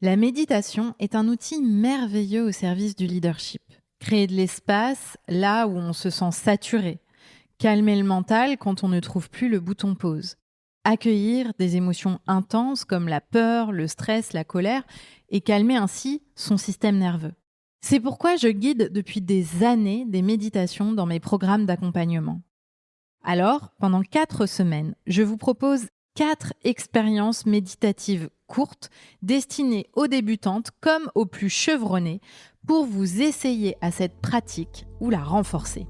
La méditation est un outil merveilleux au service du leadership. Créer de l'espace là où on se sent saturé. Calmer le mental quand on ne trouve plus le bouton pause. Accueillir des émotions intenses comme la peur, le stress, la colère et calmer ainsi son système nerveux. C'est pourquoi je guide depuis des années des méditations dans mes programmes d'accompagnement. Alors, pendant 4 semaines, je vous propose 4 expériences méditatives courtes destinées aux débutantes comme aux plus chevronnées pour vous essayer à cette pratique ou la renforcer.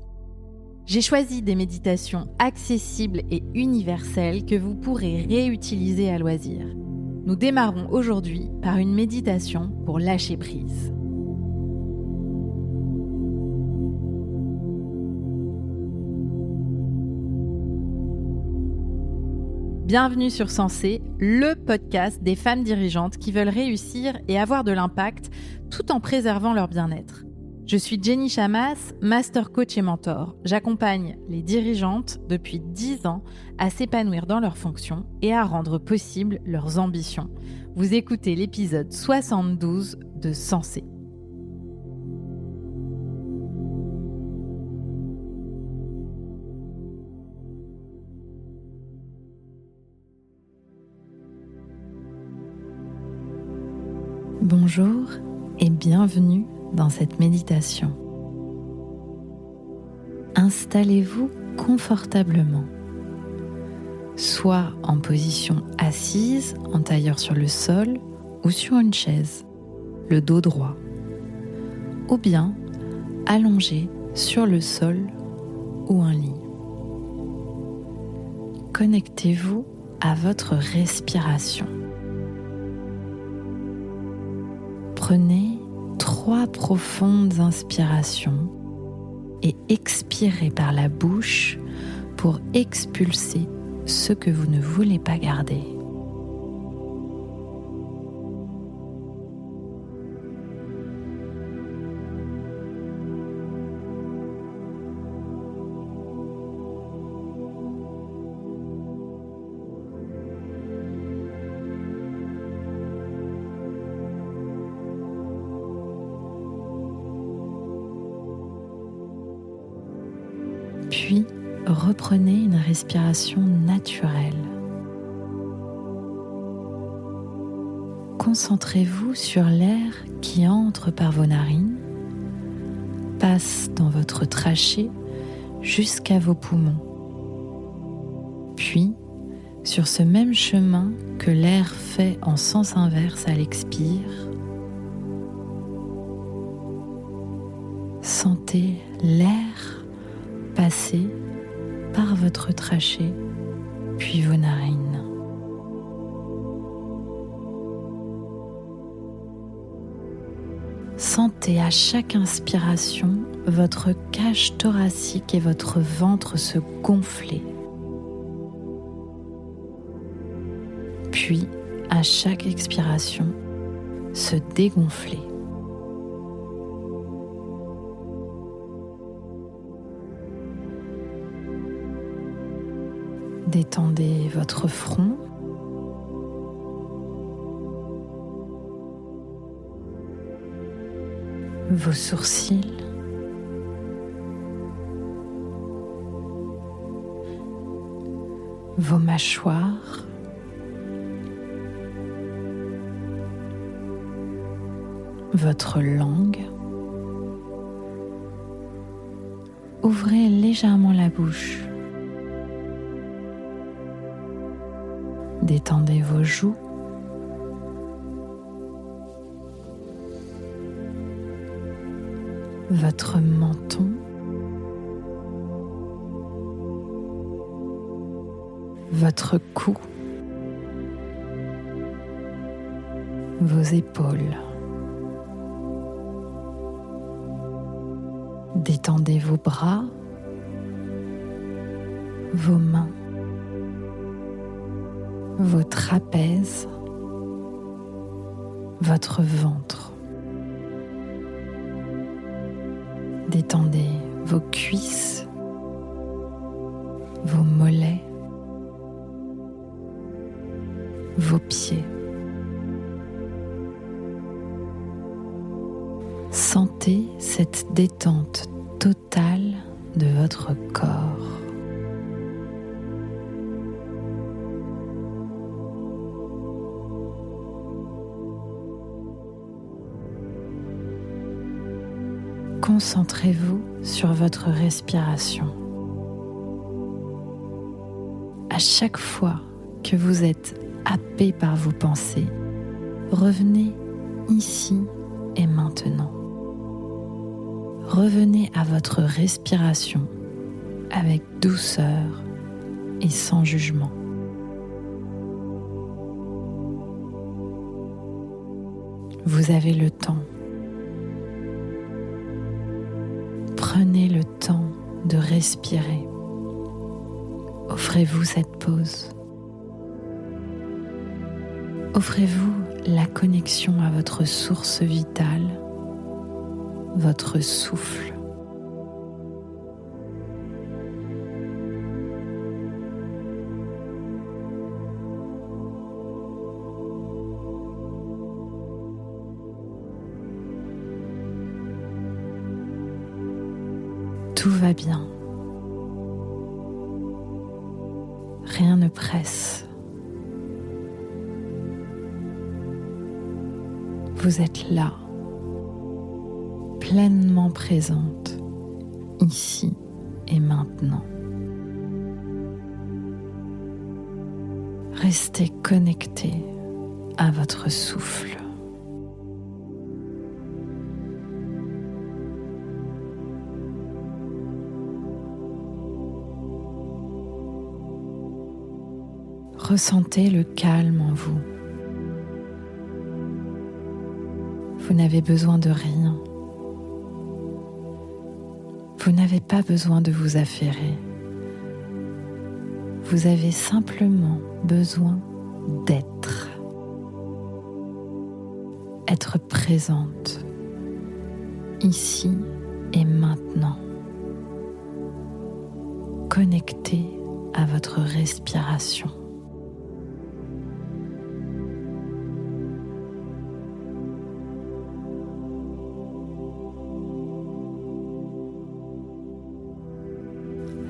J'ai choisi des méditations accessibles et universelles que vous pourrez réutiliser à loisir. Nous démarrons aujourd'hui par une méditation pour lâcher prise. Bienvenue sur Sensé, le podcast des femmes dirigeantes qui veulent réussir et avoir de l'impact tout en préservant leur bien-être. Je suis Jenny Chamas, master coach et mentor. J'accompagne les dirigeantes depuis 10 ans à s'épanouir dans leurs fonctions et à rendre possible leurs ambitions. Vous écoutez l'épisode 72 de Sensé. Bonjour et bienvenue dans cette méditation. Installez-vous confortablement, soit en position assise, en tailleur sur le sol ou sur une chaise, le dos droit, ou bien allongé sur le sol ou un lit. Connectez-vous à votre respiration. Prenez 3 profondes inspirations et expirez par la bouche pour expulser ce que vous ne voulez pas garder. Puis, reprenez une respiration naturelle. Concentrez-vous sur l'air qui entre par vos narines, passe dans votre trachée jusqu'à vos poumons. Puis, sur ce même chemin que l'air fait en sens inverse à l'expire, sentez l'air passer par votre trachée, puis vos narines. Sentez à chaque inspiration votre cage thoracique et votre ventre se gonfler. Puis, à chaque expiration, se dégonfler. Détendez votre front, vos sourcils, vos mâchoires, votre langue. Ouvrez légèrement la bouche. Détendez vos joues, votre menton, votre cou, vos épaules. Détendez vos bras, vos mains, vos trapèzes, votre ventre. Détendez vos cuisses, vos mollets, vos pieds. Sentez cette détente totale de votre corps. Concentrez-vous sur votre respiration. À chaque fois que vous êtes happé par vos pensées, revenez ici et maintenant. Revenez à votre respiration avec douceur et sans jugement. Vous avez le temps. Prenez le temps de respirer. Offrez-vous cette pause. Offrez-vous la connexion à votre source vitale, votre souffle. Tout va bien. Rien ne presse. Vous êtes là, pleinement présente, ici et maintenant. Restez connecté à votre souffle. Ressentez le calme en vous. Vous n'avez besoin de rien. Vous n'avez pas besoin de vous affairer. Vous avez simplement besoin d'être. Être présente, ici et maintenant. Connectée à votre respiration.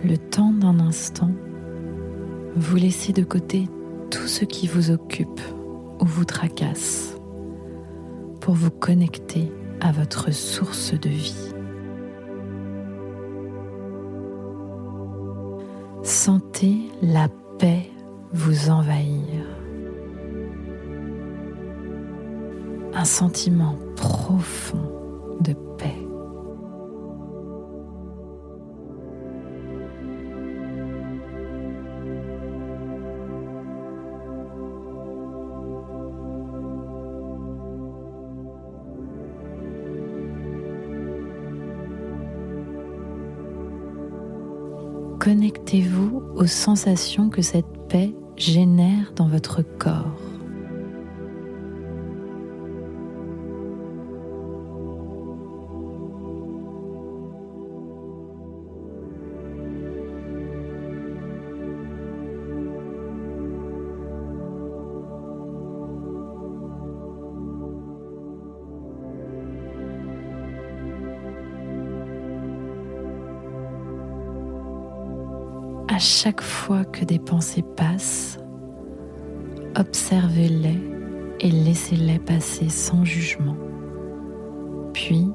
Le temps d'un instant, vous laissez de côté tout ce qui vous occupe ou vous tracasse pour vous connecter à votre source de vie. Sentez la paix vous envahir. Un sentiment profond de paix. Connectez-vous aux sensations que cette paix génère dans votre corps. À chaque fois que des pensées passent, observez-les et laissez-les passer sans jugement. Puis,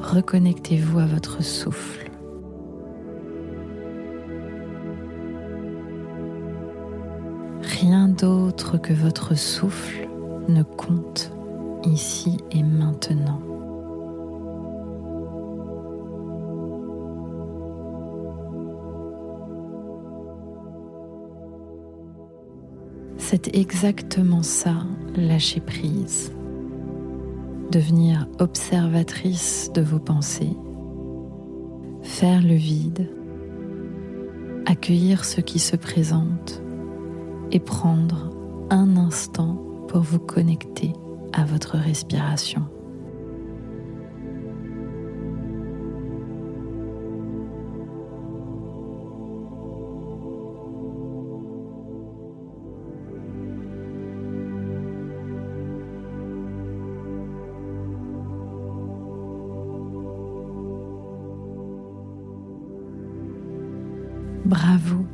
reconnectez-vous à votre souffle. Rien d'autre que votre souffle ne compte ici et maintenant. C'est exactement ça, lâcher prise. Devenir observatrice de vos pensées, faire le vide, accueillir ce qui se présente et prendre un instant pour vous connecter à votre respiration. Bravo!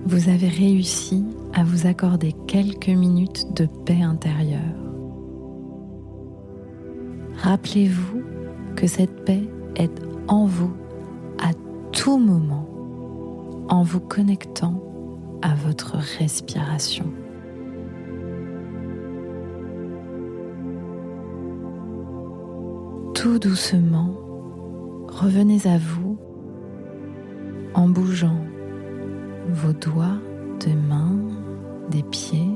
Vous avez réussi à vous accorder quelques minutes de paix intérieure. Rappelez-vous que cette paix est en vous à tout moment, en vous connectant à votre respiration. Tout doucement, revenez à vous en bougeant vos doigts de main, des pieds,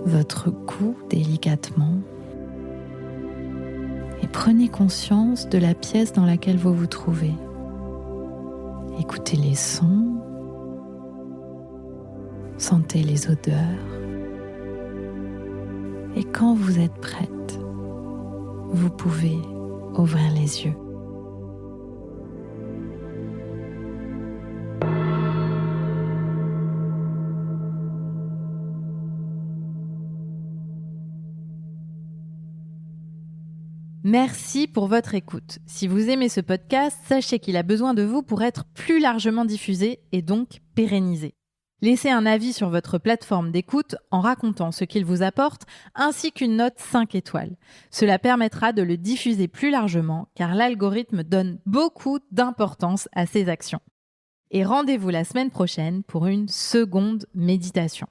votre cou délicatement et prenez conscience de la pièce dans laquelle vous vous trouvez. Écoutez les sons, sentez les odeurs et quand vous êtes prête, vous pouvez ouvrir les yeux. Merci pour votre écoute. Si vous aimez ce podcast, sachez qu'il a besoin de vous pour être plus largement diffusé et donc pérennisé. Laissez un avis sur votre plateforme d'écoute en racontant ce qu'il vous apporte, ainsi qu'une note 5 étoiles. Cela permettra de le diffuser plus largement, car l'algorithme donne beaucoup d'importance à ces actions. Et rendez-vous la semaine prochaine pour une seconde méditation.